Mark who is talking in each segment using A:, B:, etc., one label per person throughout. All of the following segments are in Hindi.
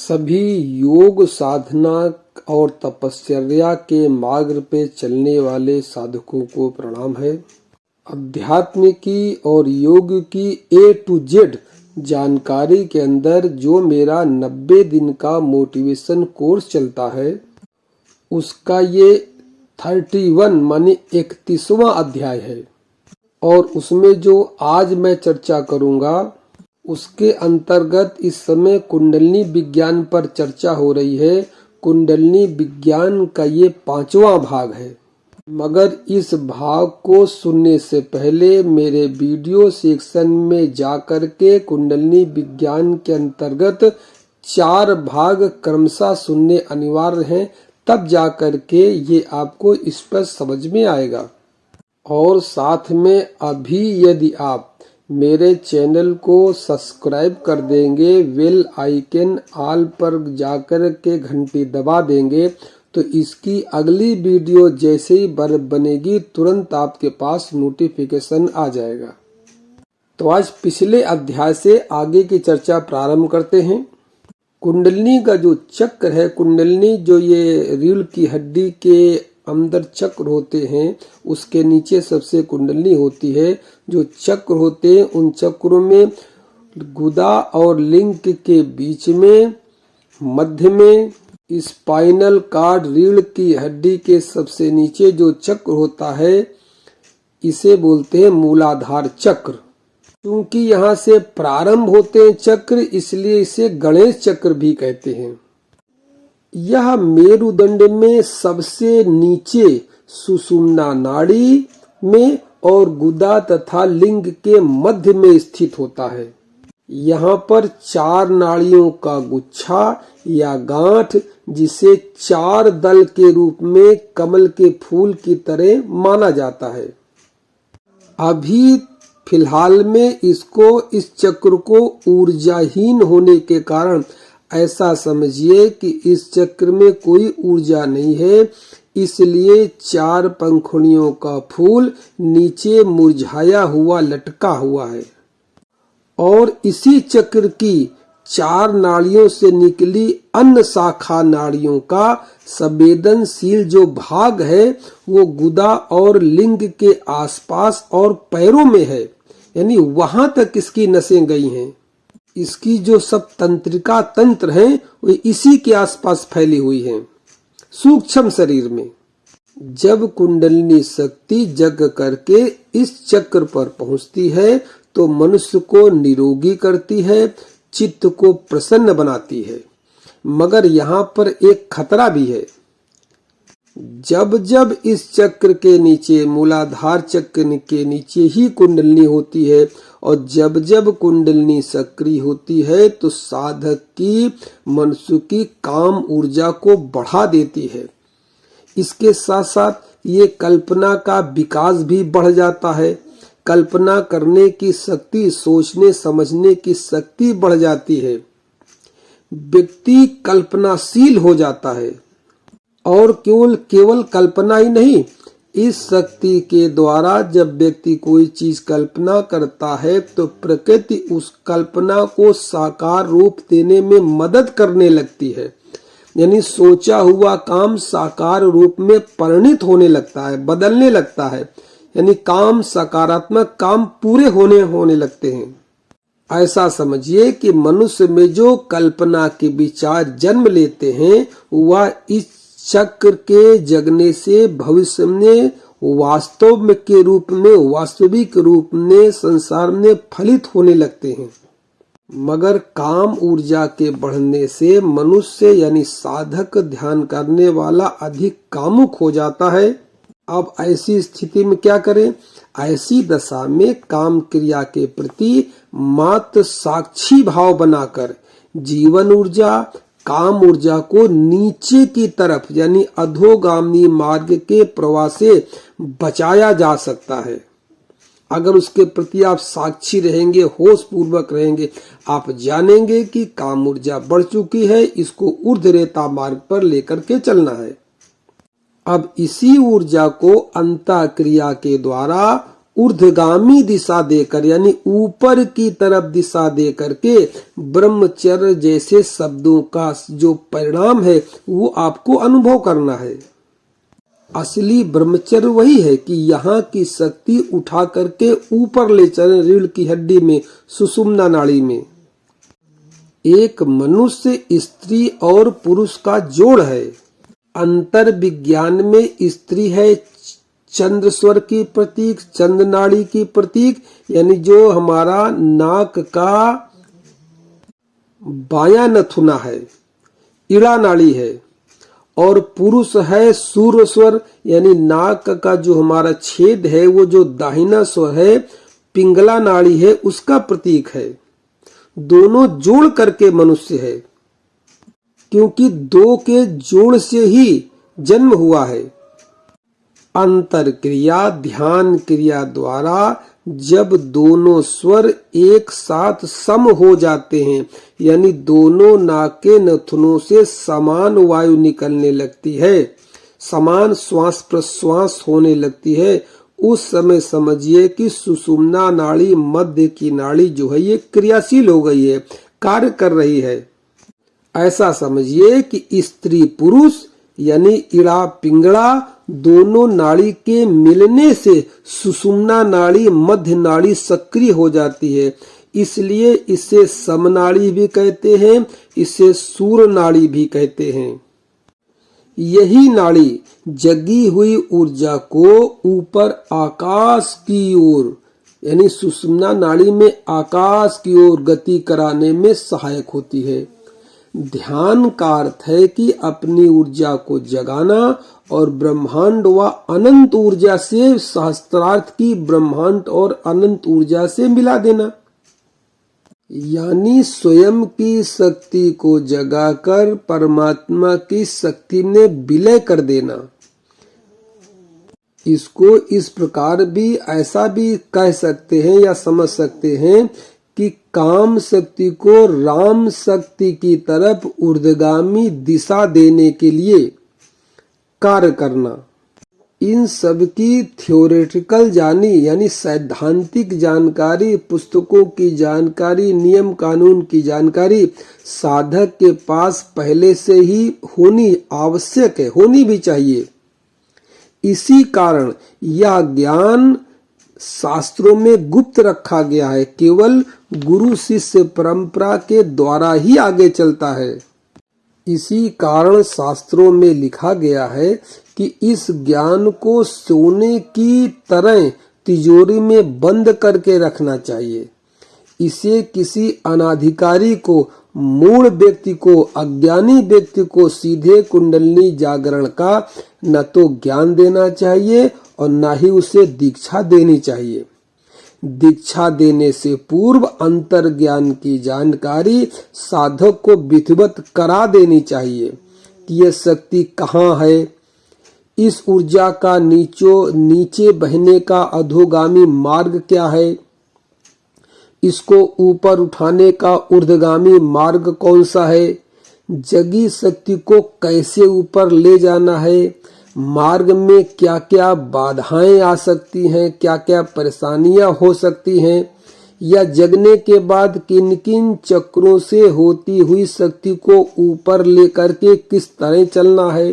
A: सभी योग साधना और तपश्चर्या के मार्ग पे चलने वाले साधकों को प्रणाम है। अध्यात्म की और योग की A to Z जानकारी के अंदर जो मेरा 90 दिन का मोटिवेशन कोर्स चलता है, उसका ये 31 माने 31वां अध्याय है। और उसमें जो आज मैं चर्चा करूंगा उसके अंतर्गत इस समय कुंडलिनी विज्ञान पर चर्चा हो रही है। कुंडलिनी विज्ञान का ये 5वां भाग है। मगर इस भाग को सुनने से पहले मेरे वीडियो सेक्शन में जाकर के कुंडलिनी विज्ञान के अंतर्गत 4 भाग क्रमशः सुनने अनिवार्य हैं, तब जाकर के ये आपको स्पष्ट समझ में आएगा। और साथ में अभी यदि आप मेरे चैनल को सब्सक्राइब कर देंगे, बेल आइकन ऑल पर जाकर के घंटी दबा देंगे, तो इसकी अगली वीडियो जैसे ही बनेगी तुरंत आपके पास नोटिफिकेशन आ जाएगा। तो आज पिछले अध्याय से आगे की चर्चा प्रारंभ करते हैं। कुंडलिनी का जो चक्र है, कुंडलिनी जो ये रीढ़ की हड्डी के अंदर चक्र होते हैं, उसके नीचे सबसे कुंडलिनी होती है। जो चक्र होते हैं उन चक्रों में गुदा और लिंग के बीच में मध्य में स्पाइनल कार्ड, रीढ़ की हड्डी के सबसे नीचे जो चक्र होता है इसे बोलते हैं मूलाधार चक्र। क्योंकि यहाँ से प्रारंभ होते हैं चक्र, इसलिए इसे गणेश चक्र भी कहते हैं। यह मेरुदंड में सबसे नीचे सुषुम्ना नाड़ी में और गुदा तथा लिंग के मध्य में स्थित होता है। यहाँ पर 4 नाड़ियों का गुच्छा या गांठ, जिसे 4 दल के रूप में कमल के फूल की तरह माना जाता है। अभी फिलहाल में इस चक्र को ऊर्जाहीन होने के कारण ऐसा समझिए कि इस चक्र में कोई ऊर्जा नहीं है, इसलिए 4 पंखुड़ियों का फूल नीचे मुरझाया हुआ लटका हुआ है। और इसी चक्र की 4 नाड़ियों से निकली अन्य शाखा नाड़ियों का संवेदनशील जो भाग है वो गुदा और लिंग के आसपास और पैरों में है, यानी वहां तक इसकी नसें गई हैं। इसकी जो सब तंत्रिका तंत्र हैं वो इसी के आसपास फैली हुई हैं सूक्ष्म शरीर में। जब कुंडलिनी शक्ति जग करके इस चक्र पर पहुंचती है तो मनुष्य को निरोगी करती है, चित्त को प्रसन्न बनाती है। मगर यहाँ पर एक खतरा भी है। जब जब इस चक्र के नीचे, मूलाधार चक्र के नीचे ही कुंडलिनी होती है और जब जब कुंडलिनी सक्रिय होती है तो साधक की मनुष्य की काम ऊर्जा को बढ़ा देती है। इसके साथ साथ ये कल्पना का विकास भी बढ़ जाता है। कल्पना करने की शक्ति, सोचने समझने की शक्ति बढ़ जाती है। व्यक्ति कल्पनाशील हो जाता है। और केवल कल्पना ही नहीं, इस शक्ति के द्वारा जब व्यक्ति कोई चीज कल्पना करता है तो प्रकृति उस कल्पना को साकार रूप देने में मदद करने लगती है। यानी सोचा हुआ काम साकार रूप में परिणित होने लगता है, बदलने लगता है। यानी काम, सकारात्मक काम पूरे होने लगते हैं। ऐसा समझिए कि मनुष्य में जो कल्पना के विचार जन्म लेते हैं वह इस चक्र के जगने से भविष्य में वास्तविक रूप में संसार में फलित होने लगते हैं। मगर काम ऊर्जा के बढ़ने से मनुष्य यानी साधक, ध्यान करने वाला अधिक कामुक हो जाता है। अब ऐसी स्थिति में क्या करें? ऐसी दशा में काम क्रिया के प्रति मात्र साक्षी भाव बनाकर जीवन ऊर्जा, काम ऊर्जा को नीचे की तरफ यानी अधोगामी मार्ग के प्रवाह से बचाया जा सकता है। अगर उसके प्रति आप साक्षी रहेंगे, होश पूर्वक रहेंगे, आप जानेंगे कि काम ऊर्जा बढ़ चुकी है, इसको ऊर्ध्वरेता मार्ग पर लेकर के चलना है। अब इसी ऊर्जा को अंतःक्रिया के द्वारा ऊर्ध्वगामी दिशा देकर यानी ऊपर की तरफ दिशा दे करके ब्रह्मचर्य जैसे शब्दों का जो परिणाम है वो आपको अनुभव करना है। असली ब्रह्मचर्य वही है कि यहाँ की शक्ति उठा करके ऊपर ले चले रीढ़ की हड्डी में, सुषुम्ना नाड़ी में। एक मनुष्य स्त्री और पुरुष का जोड़ है। अंतर विज्ञान में स्त्री है चंद्र स्वर की प्रतीक, चंद्र नाड़ी की प्रतीक, यानी जो हमारा नाक का बायां नथुना है, इड़ा नाड़ी है। और पुरुष है सूर्य स्वर, यानी नाक का जो हमारा छेद है वो जो दाहिना स्वर है, पिंगला नाड़ी है, उसका प्रतीक है। दोनों जोड़ करके मनुष्य है, क्योंकि दो के जोड़ से ही जन्म हुआ है। अंतर क्रिया ध्यान क्रिया द्वारा जब दोनों स्वर एक साथ सम हो जाते हैं, यानी दोनों नाक के नथुनों से समान वायु निकलने लगती है, समान श्वास प्रश्वास होने लगती है, उस समय समझिए कि सुषुम्ना नाड़ी मध्य की नाड़ी जो है ये क्रियाशील हो गई है, कार्य कर रही है। ऐसा समझिए कि स्त्री पुरुष यानी इड़ा पिंगला दोनों नाड़ी के मिलने से सुषुम्ना नाड़ी मध्य नाड़ी सक्रिय हो जाती है। इसलिए इसे समनाड़ी भी कहते हैं, इसे सूर्य नाड़ी भी कहते हैं। यही नाड़ी जगी हुई ऊर्जा को ऊपर आकाश की ओर यानी सुषुम्ना नाड़ी में आकाश की ओर गति कराने में सहायक होती है। ध्यान का अर्थ है कि अपनी ऊर्जा को जगाना और ब्रह्मांड व अनंत ऊर्जा से सहस्त्रार्थ की ब्रह्मांड और अनंत ऊर्जा से मिला देना, यानी स्वयं की शक्ति को जगाकर परमात्मा की शक्ति में विलय कर देना। इसको इस प्रकार भी ऐसा भी कह सकते हैं या समझ सकते हैं कि काम शक्ति को राम शक्ति की तरफ ऊर्ध्वगामी दिशा देने के लिए कार्य करना। इन सब की थ्योरेटिकल यानी सैद्धांतिक जानकारी, पुस्तकों की जानकारी, नियम कानून की जानकारी साधक के पास पहले से ही होनी आवश्यक है, होनी भी चाहिए। इसी कारण यह ज्ञान शास्त्रों में गुप्त रखा गया है, केवल गुरु शिष्य परंपरा के द्वारा ही आगे चलता है। इसी कारण शास्त्रों में लिखा गया है कि इस ज्ञान को सोने की तरह तिजोरी में बंद करके रखना चाहिए। इसे किसी अनाधिकारी को, मूढ़ व्यक्ति को, अज्ञानी व्यक्ति को सीधे कुंडलिनी जागरण का न तो ज्ञान देना चाहिए और न ही उसे दीक्षा देनी चाहिए। दीक्षा देने से पूर्व अंतर ज्ञान की जानकारी साधक को विधिवत करा देनी चाहिए कि यह शक्ति कहाँ है, इस ऊर्जा का नीचे बहने का अधोगामी मार्ग क्या है, इसको ऊपर उठाने का ऊर्ध्वगामी मार्ग कौन सा है, जगी शक्ति को कैसे ऊपर ले जाना है, मार्ग में क्या क्या बाधाएं आ सकती हैं, क्या क्या परेशानियां हो सकती हैं, या जगने के बाद किन किन चक्रों से होती हुई शक्ति को ऊपर लेकर के किस तरह चलना है।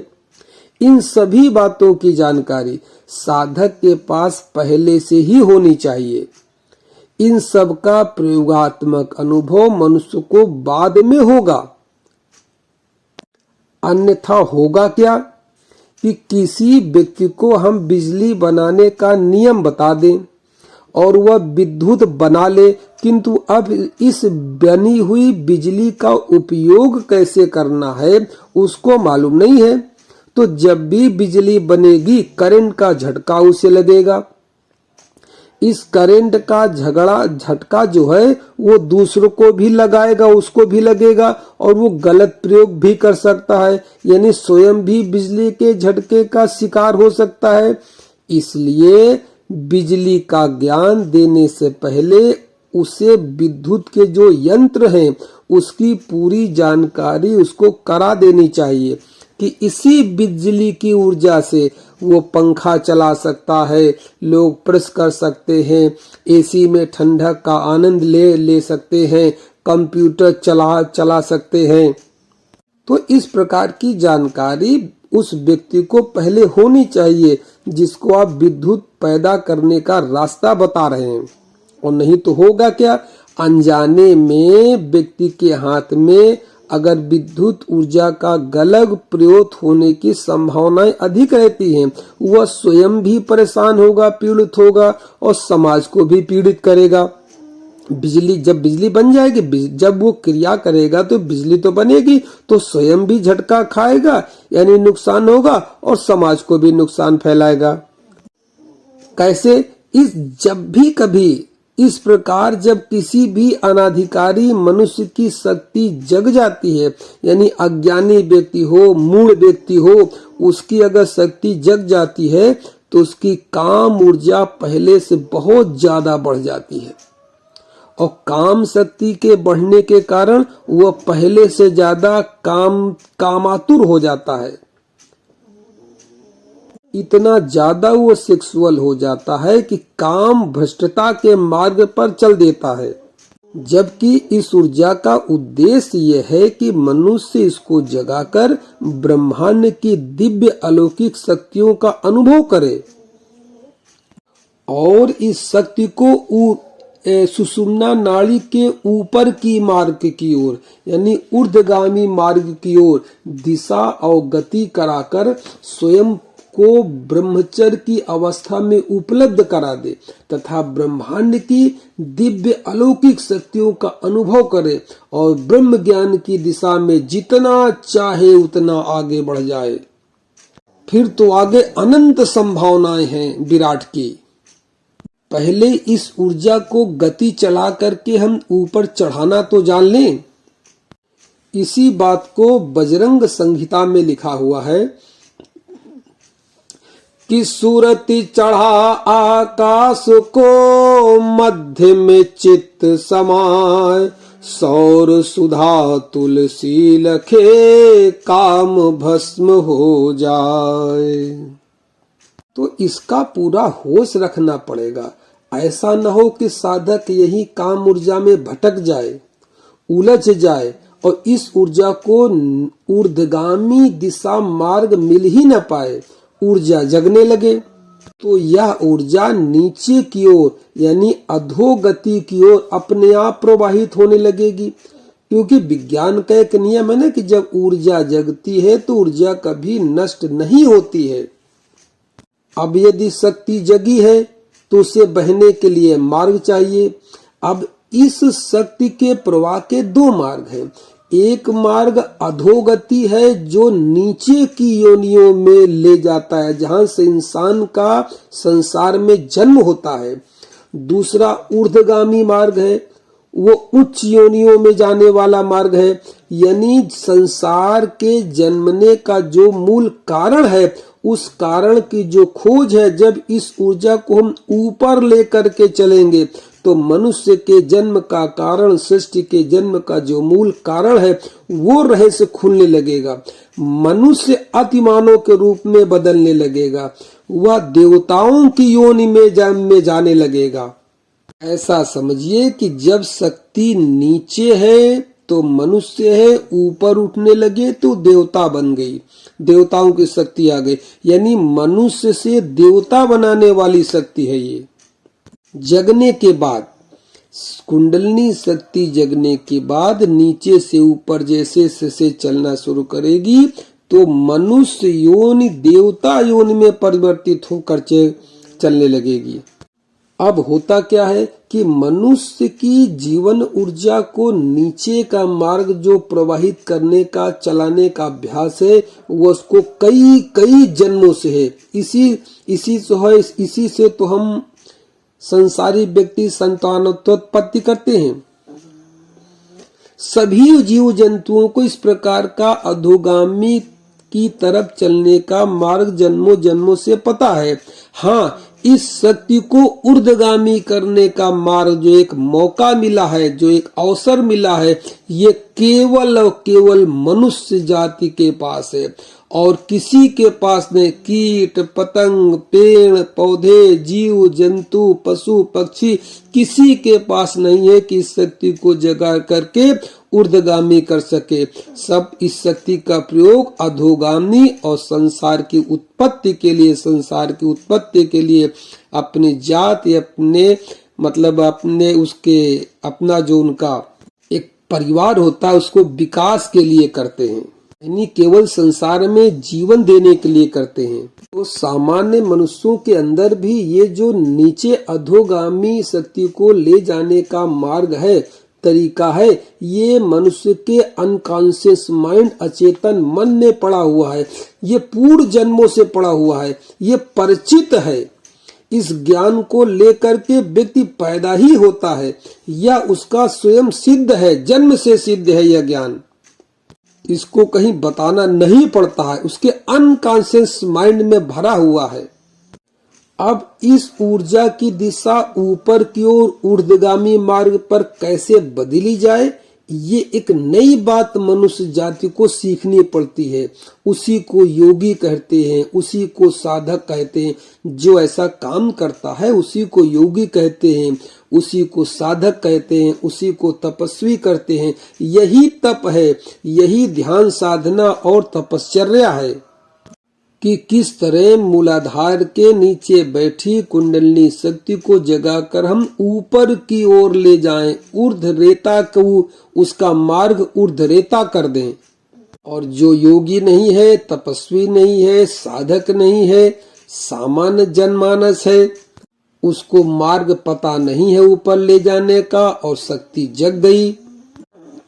A: इन सभी बातों की जानकारी साधक के पास पहले से ही होनी चाहिए। इन सब का प्रयोगात्मक अनुभव मनुष्य को बाद में होगा। अन्यथा होगा क्या कि किसी व्यक्ति को हम बिजली बनाने का नियम बता दें और वह विद्युत बना ले, किंतु अब इस बनी हुई बिजली का उपयोग कैसे करना है उसको मालूम नहीं है, तो जब भी बिजली बनेगी करंट का झटका उसे लगेगा। इस करंट का झटका जो है वो दूसरों को भी लगाएगा, उसको भी लगेगा और वो गलत प्रयोग भी कर सकता है, यानी स्वयं भी बिजली के झटके का शिकार हो सकता है। इसलिए बिजली का ज्ञान देने से पहले उसे विद्युत के जो यंत्र हैं उसकी पूरी जानकारी उसको करा देनी चाहिए कि इसी बिजली की ऊर्जा से वो पंखा चला सकता है, लोग प्रेस कर सकते हैं, एसी में ठंडक का आनंद ले सकते हैं, कंप्यूटर चला सकते हैं। तो इस प्रकार की जानकारी उस व्यक्ति को पहले होनी चाहिए जिसको आप विद्युत पैदा करने का रास्ता बता रहे हैं। और नहीं तो होगा क्या, अनजाने में व्यक्ति के हाथ में अगर विद्युत ऊर्जा का गलत प्रयोग होने की संभावनाएं अधिक रहती हैं, वह स्वयं भी परेशान होगा, पीड़ित होगा और समाज को भी पीड़ित करेगा। जब बिजली बन जाएगी, जब वो क्रिया करेगा तो बिजली तो बनेगी, तो स्वयं भी झटका खाएगा यानी नुकसान होगा और समाज को भी नुकसान फैलाएगा। कैसे? जब भी कभी इस प्रकार जब किसी भी अनाधिकारी मनुष्य की शक्ति जग जाती है, यानी अज्ञानी व्यक्ति हो, मूढ़ व्यक्ति हो, उसकी अगर शक्ति जग जाती है तो उसकी काम ऊर्जा पहले से बहुत ज्यादा बढ़ जाती है और काम शक्ति के बढ़ने के कारण वह पहले से ज्यादा कामातुर हो जाता है। इतना ज्यादा वो सेक्सुअल हो जाता है कि काम भ्रष्टता के मार्ग पर चल देता है। जबकि इस ऊर्जा का उद्देश्य यह है कि मनुष्य इसको जगाकर ब्रह्मांड की दिव्य अलौकिक शक्तियों का अनुभव करे और इस शक्ति को सुषुम्ना नाड़ी के ऊपर की मार्ग की ओर यानी ऊर्ध्वगामी मार्ग की ओर दिशा और गति कराकर स्वयं को ब्रह्मचर्य की अवस्था में उपलब्ध करा दे तथा ब्रह्मांड की दिव्य अलौकिक शक्तियों का अनुभव करे और ब्रह्म ज्ञान की दिशा में जितना चाहे उतना आगे बढ़ जाए। फिर तो आगे अनंत संभावनाएं हैं विराट की। पहले इस ऊर्जा को गति चला करके हम ऊपर चढ़ाना तो जान लें। इसी बात को बजरंग संहिता में लिखा हुआ है कि सूरति चढ़ा आकाश को मध्य में चित्त समाय, सौर सुधा तुलसी लखे काम भस्म हो जाए। तो इसका पूरा होश रखना पड़ेगा। ऐसा न हो कि साधक यही काम ऊर्जा में भटक जाए, उलझ जाए और इस ऊर्जा को ऊर्ध्वगामी दिशा मार्ग मिल ही न पाए, ऊर्जा जगने लगे तो यह ऊर्जा नीचे की ओर यानी अधोगति की ओर अपने आप प्रवाहित होने लगेगी। क्योंकि विज्ञान का एक नियम है ना कि जब ऊर्जा जगती है तो ऊर्जा कभी नष्ट नहीं होती है। अब यदि शक्ति जगी है तो उसे बहने के लिए मार्ग चाहिए। अब इस शक्ति के प्रवाह के दो मार्ग हैं। एक मार्ग अधोगति है जो नीचे की योनियों में ले जाता है, जहां से इंसान का संसार में जन्म होता है। दूसरा ऊर्ध्वगामी मार्ग है, वो उच्च योनियों में जाने वाला मार्ग है, यानी संसार के जन्मने का जो मूल कारण है उस कारण की जो खोज है। जब इस ऊर्जा को हम ऊपर लेकर के चलेंगे तो मनुष्य के जन्म का कारण, सृष्टि के जन्म का जो मूल कारण है वो रहस्य खुलने लगेगा। मनुष्य अतिमानव के रूप में बदलने लगेगा, वह देवताओं की योनि में जाने लगेगा। ऐसा समझिए कि जब शक्ति नीचे है तो मनुष्य है, ऊपर उठने लगे तो देवता बन गई, देवताओं की शक्ति आ गई, यानी मनुष्य से देवता बनाने वाली शक्ति है ये। जगने के बाद कुंडलिनी शक्ति जगने के बाद नीचे से ऊपर जैसे से चलना शुरू करेगी तो मनुष्य योनि देवता योनि में परिवर्तित होकर चलने लगेगी। अब होता क्या है कि मनुष्य की जीवन ऊर्जा को नीचे का मार्ग जो प्रवाहित करने का, चलाने का अभ्यास है वो उसको कई जन्मों से है। इसी से तो हम संसारी व्यक्ति संतानोत्पत्ति करते हैं। सभी जीव जंतुओं को इस प्रकार का अधोगामी की तरफ चलने का मार्ग जन्मों जन्मों से पता है। हाँ, इस शक्ति को ऊर्ध्वगामी करने का मार्ग जो एक मौका मिला है, जो एक अवसर मिला है, ये केवल और केवल मनुष्य जाति के पास है और किसी के पास नहीं। कीट पतंग, पेड़ पौधे, जीव जंतु, पशु पक्षी, किसी के पास नहीं है कि इस शक्ति को जगा करके ऊर्ध्वगामी कर सके। सब इस शक्ति का प्रयोग अधोगामी और संसार की उत्पत्ति के लिए, संसार की उत्पत्ति के लिए, अपनी जात या अपने मतलब अपने उसके अपना जो उनका एक परिवार होता है उसको विकास के लिए करते हैं, यानी केवल संसार में जीवन देने के लिए करते हैं। तो सामान्य मनुष्यों के अंदर भी ये जो नीचे अधोगामी शक्ति को ले जाने का मार्ग है, तरीका है, ये मनुष्य के अनकॉन्शियस माइंड, अचेतन मन में पड़ा हुआ है। ये पूर्व जन्मों से पड़ा हुआ है, ये परिचित है। इस ज्ञान को लेकर के व्यक्ति पैदा ही होता है या उसका स्वयं सिद्ध है, जन्म से सिद्ध है यह ज्ञान। इसको कहीं बताना नहीं पड़ता है, उसके अनकॉन्शियस माइंड में भरा हुआ है। अब इस ऊर्जा की दिशा ऊपर की ओर ऊर्ध्वगामी मार्ग पर कैसे बदली जाए, ये एक नई बात मनुष्य जाति को सीखनी पड़ती है। उसी को योगी कहते हैं, उसी को साधक कहते हैं। जो ऐसा काम करता है उसी को योगी कहते हैं, उसी को साधक कहते हैं, उसी को तपस्वी करते हैं। यही तप है, यही ध्यान साधना और तपश्चर्या है कि किस तरह मूलाधार के नीचे बैठी कुंडलिनी शक्ति को जगाकर हम ऊपर की ओर ले जाएं, ऊर्ध्वरेता को, उसका मार्ग ऊर्ध्वरेता कर दें। और जो योगी नहीं है, तपस्वी नहीं है, साधक नहीं है, सामान्य जनमानस है, उसको मार्ग पता नहीं है ऊपर ले जाने का और शक्ति जग गई,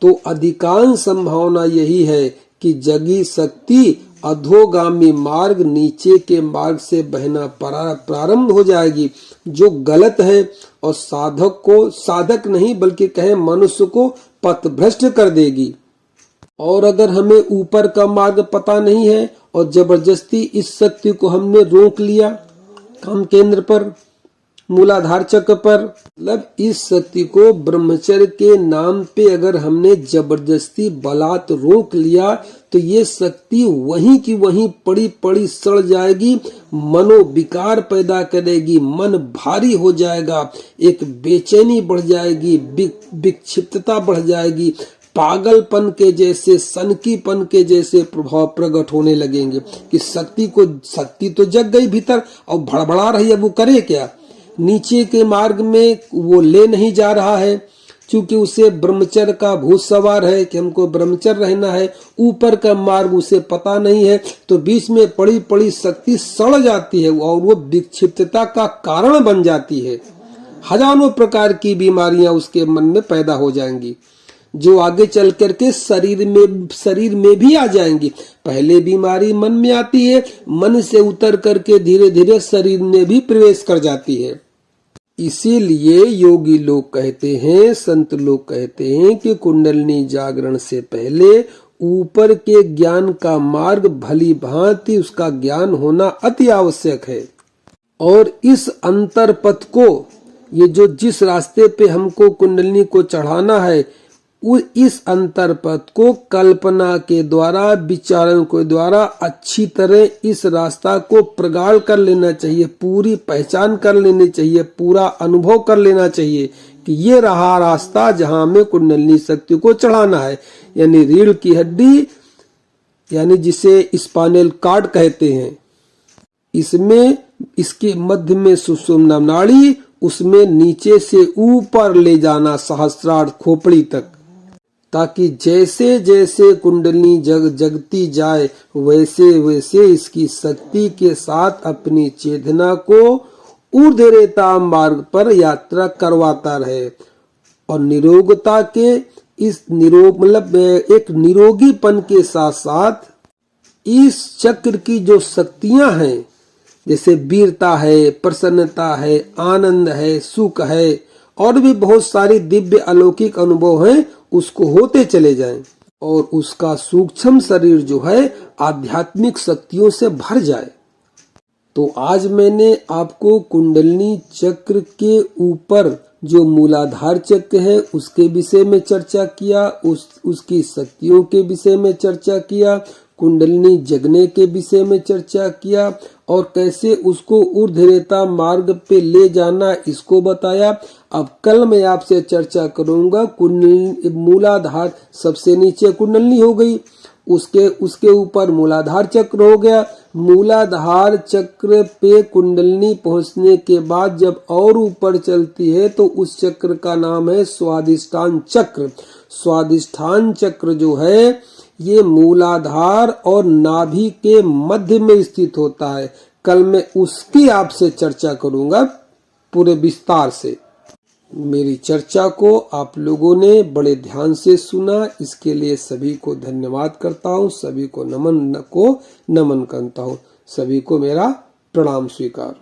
A: तो अधिकांश संभावना यही है कि जगी शक्ति अधोगामी मार्ग, नीचे के मार्ग से बहना प्रारंभ हो जाएगी, जो गलत है और साधक को, साधक नहीं बल्कि कहे मनुष्य को पथभ्रष्ट कर देगी। और अगर हमें ऊपर का मार्ग पता नहीं है और जबरदस्ती इस शक्ति को हमने रोक लिया काम केंद्र पर, मूलाधार चक्र पर, मतलब इस शक्ति को ब्रह्मचर्य के नाम पे अगर हमने जबरदस्ती बलात् रोक लिया तो ये शक्ति वहीं की वहीं पड़ी पड़ी सड़ जाएगी, मनोविकार पैदा करेगी, मन भारी हो जाएगा, एक बेचैनी बढ़ जाएगी, विक्षिप्तता बढ़ जाएगी, पागलपन के जैसे, सनकीपन के जैसे प्रभाव प्रकट होने लगेंगे कि शक्ति तो जग गई भीतर और भड़बड़ा रही है, वो करे क्या। नीचे के मार्ग में वो ले नहीं जा रहा है क्योंकि उसे ब्रह्मचर्य का भूत सवार है कि हमको ब्रह्मचर्य रहना है। ऊपर का मार्ग उसे पता नहीं है, तो बीच में पड़ी पड़ी शक्ति सड़ जाती है और वो विक्षिप्तता का कारण बन जाती है। हजारों प्रकार की बीमारियां उसके मन में पैदा हो जाएंगी, जो आगे चल करके शरीर में भी आ जाएंगी। पहले बीमारी मन में आती है, मन से उतर करके धीरे धीरे शरीर में भी प्रवेश कर जाती है। इसीलिए योगी लोग कहते हैं, संत लोग कहते हैं कि कुंडलिनी जागरण से पहले ऊपर के ज्ञान का मार्ग भली भांति उसका ज्ञान होना अति आवश्यक है। और इस अंतर पथ को, ये जो जिस रास्ते पे हमको कुंडलिनी को चढ़ाना है, इस अंतर पथ को कल्पना के द्वारा, विचारों के द्वारा अच्छी तरह इस रास्ता को प्रगाढ़ कर लेना चाहिए, पूरी पहचान कर लेनी चाहिए, पूरा अनुभव कर लेना चाहिए कि ये रहा रास्ता जहां हमें कुंडलिनी शक्ति को चढ़ाना है। यानी रीढ़ की हड्डी, यानी जिसे स्पाइनल कॉर्ड कहते हैं, इसमें इसके मध्य में सुषुम्ना नाड़ी, उसमें नीचे से ऊपर ले जाना सहस्त्रार्थ खोपड़ी तक, ताकि जैसे जैसे कुंडलिनी जगती जाए वैसे वैसे इसकी शक्ति के साथ अपनी चेतना को ऊर्ध्वरेता मार्ग पर यात्रा करवाता रहे। और निरोगता के इस मतलब एक निरोगीपन के साथ साथ इस चक्र की जो शक्तियां हैं, जैसे वीरता है, प्रसन्नता है, आनंद है, सुख है और भी बहुत सारी दिव्य अलौकिक अनुभव हैं, उसको होते चले जाएं और उसका सूक्ष्म शरीर जो है आध्यात्मिक शक्तियों से भर जाए। तो आज मैंने आपको कुंडलिनी चक्र के ऊपर जो मूलाधार चक्र है उसके विषय में चर्चा किया, उसकी शक्तियों के विषय में चर्चा किया, कुंडलिनी जगने के विषय में चर्चा किया और कैसे उसको ऊर्ध्वरेता मार्ग पे ले जाना इसको बताया। अब कल मैं आपसे चर्चा करूंगा कुंडलिनी मूलाधार सबसे नीचे कुंडलिनी हो गई, उसके ऊपर मूलाधार चक्र हो गया। मूलाधार चक्र पे कुंडलिनी पहुंचने के बाद जब और ऊपर चलती है तो उस चक्र का नाम है स्वादिष्ठान चक्र। स्वादिष्ठान चक्र जो है ये मूलाधार और नाभि के मध्य में स्थित होता है। कल मैं उसकी आपसे चर्चा करूंगा पूरे विस्तार से। मेरी चर्चा को आप लोगों ने बड़े ध्यान से सुना, इसके लिए सभी को धन्यवाद करता हूँ, सभी को नमन करता हूँ, सभी को मेरा प्रणाम स्वीकार।